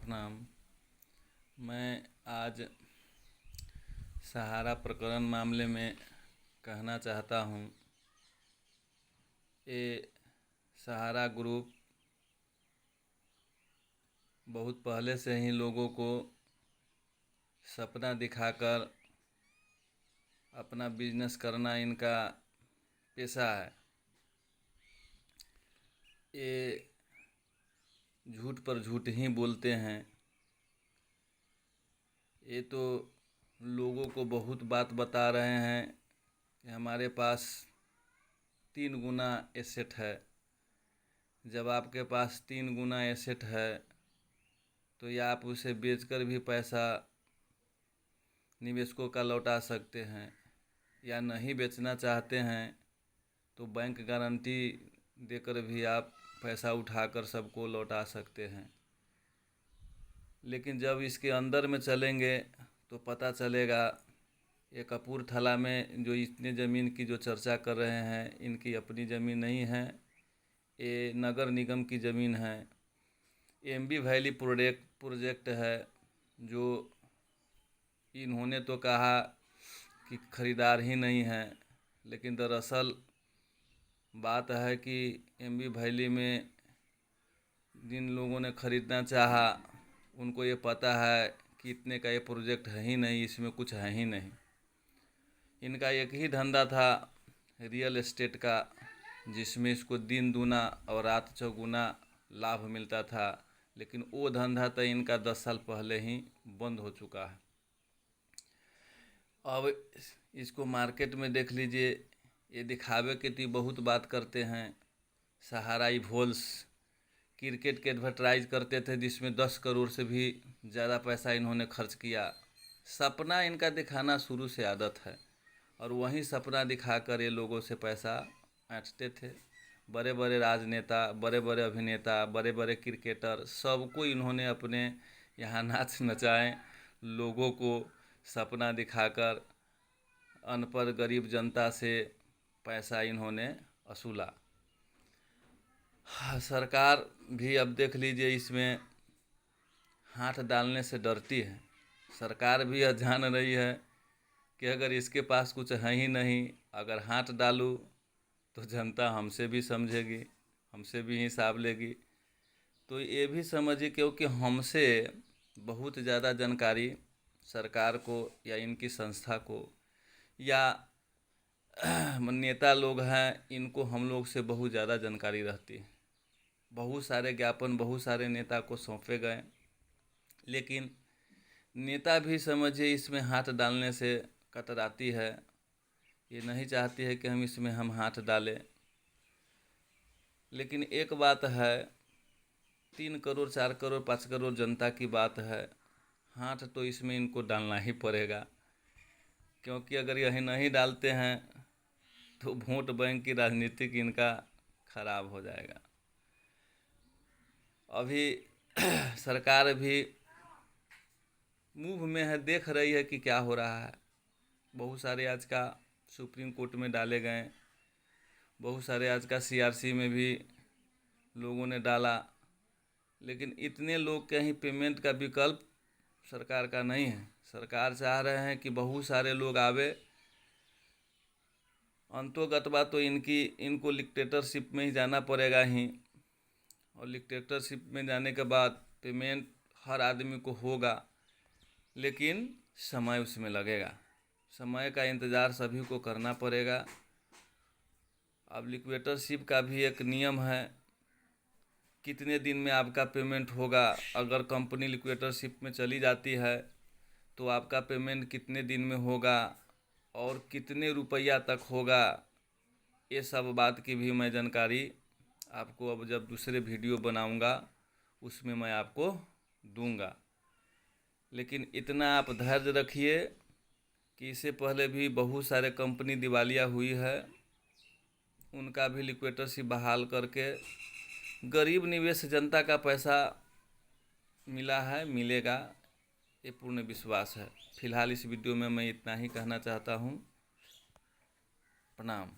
प्रणाम। मैं आज सहारा प्रकरण मामले में कहना चाहता हूँ। ये सहारा ग्रुप बहुत पहले से ही लोगों को सपना दिखाकर अपना बिजनेस करना इनका पेशा है। ये झूठ पर झूठ ही बोलते हैं। ये तो लोगों को बहुत बात बता रहे हैं कि हमारे पास 3 गुना एसेट है। जब आपके पास 3 गुना एसेट है तो या आप उसे बेचकर भी पैसा निवेशकों का लौटा सकते हैं, या नहीं बेचना चाहते हैं तो बैंक गारंटी देकर भी आप पैसा उठाकर सबको लौटा सकते हैं। लेकिन जब इसके अंदर में चलेंगे तो पता चलेगा ये कपूरथला में जो इतने ज़मीन की जो चर्चा कर रहे हैं, इनकी अपनी ज़मीन नहीं है, ये नगर निगम की ज़मीन है। एमबी वैली प्रोजेक्ट है, जो इन्होंने तो कहा कि ख़रीदार ही नहीं है, लेकिन दरअसल बात है कि एमबी वैली में जिन लोगों ने ख़रीदना चाहा उनको ये पता है कि इतने का ये प्रोजेक्ट है ही नहीं, इसमें कुछ है ही नहीं। इनका एक ही धंधा था रियल एस्टेट का, जिसमें इसको दिन दूना और रात चौगुना लाभ मिलता था। लेकिन वो धंधा तो इनका 10 साल पहले ही बंद हो चुका है। अब इसको मार्केट में देख लीजिए, ये दिखावे के लिए बहुत बात करते हैं। सहारा इवोल्स क्रिकेट के एडवर्टाइज करते थे, जिसमें 10 करोड़ से भी ज़्यादा पैसा इन्होंने खर्च किया। सपना इनका दिखाना शुरू से आदत है, और वहीं सपना दिखाकर ये लोगों से पैसा ऐंठते थे। बड़े बड़े राजनेता, बड़े बड़े अभिनेता, बड़े बड़े क्रिकेटर, सबको इन्होंने अपने यहाँ नाच नचाएं, लोगों को सपना दिखाकर अनपढ़ गरीब जनता से पैसा इन्होंने वसूला। सरकार भी अब देख लीजिए इसमें हाथ डालने से डरती है। सरकार भी यह जान रही है कि अगर इसके पास कुछ है ही नहीं, अगर हाथ डालूँ तो जनता हमसे भी समझेगी, हमसे भी हिसाब लेगी। तो ये भी समझिए, क्योंकि हमसे बहुत ज़्यादा जानकारी सरकार को या इनकी संस्था को या नेता लोग हैं, इनको हम लोग से बहुत ज़्यादा जानकारी रहती है। बहुत सारे ज्ञापन बहुत सारे नेता को सौंपे गए, लेकिन नेता भी समझिए इसमें हाथ डालने से कतराती है। ये नहीं चाहती है कि हम हाथ डालें। लेकिन एक बात है, 3 करोड़ 4 करोड़ 5 करोड़ जनता की बात है, हाथ तो इसमें इनको डालना ही पड़ेगा। क्योंकि अगर यही नहीं डालते हैं तो वोट बैंक की राजनीति इनका खराब हो जाएगा। अभी सरकार भी मूव में है, देख रही है कि क्या हो रहा है। बहुत सारे आज का सुप्रीम कोर्ट में डाले गए, बहुत सारे आज का सीआरसी में भी लोगों ने डाला, लेकिन इतने लोग के ही पेमेंट का विकल्प सरकार का नहीं है। सरकार चाह रहे हैं कि बहुत सारे लोग आवे, अंतोगत्वा तो इनको डिक्टेटरशिप में ही जाना पड़ेगा ही, और डिक्टेटरशिप में जाने के बाद पेमेंट हर आदमी को होगा, लेकिन समय उसमें लगेगा। समय का इंतज़ार सभी को करना पड़ेगा। अब लिक्विडेटरशिप का भी एक नियम है, कितने दिन में आपका पेमेंट होगा। अगर कंपनी लिक्विडेटरशिप में चली जाती है तो आपका पेमेंट कितने दिन में होगा और कितने रुपया तक होगा, ये सब बात की भी मैं जानकारी आपको अब जब दूसरे वीडियो बनाऊंगा उसमें मैं आपको दूंगा। लेकिन इतना आप धैर्य रखिए कि इससे पहले भी बहुत सारे कंपनी दिवालिया हुई है, उनका भी लिक्विडेटरशिप बहाल करके गरीब निवेश जनता का पैसा मिला है, मिलेगा, ये पूर्ण विश्वास है। फिलहाल इस वीडियो में मैं इतना ही कहना चाहता हूँ। प्रणाम।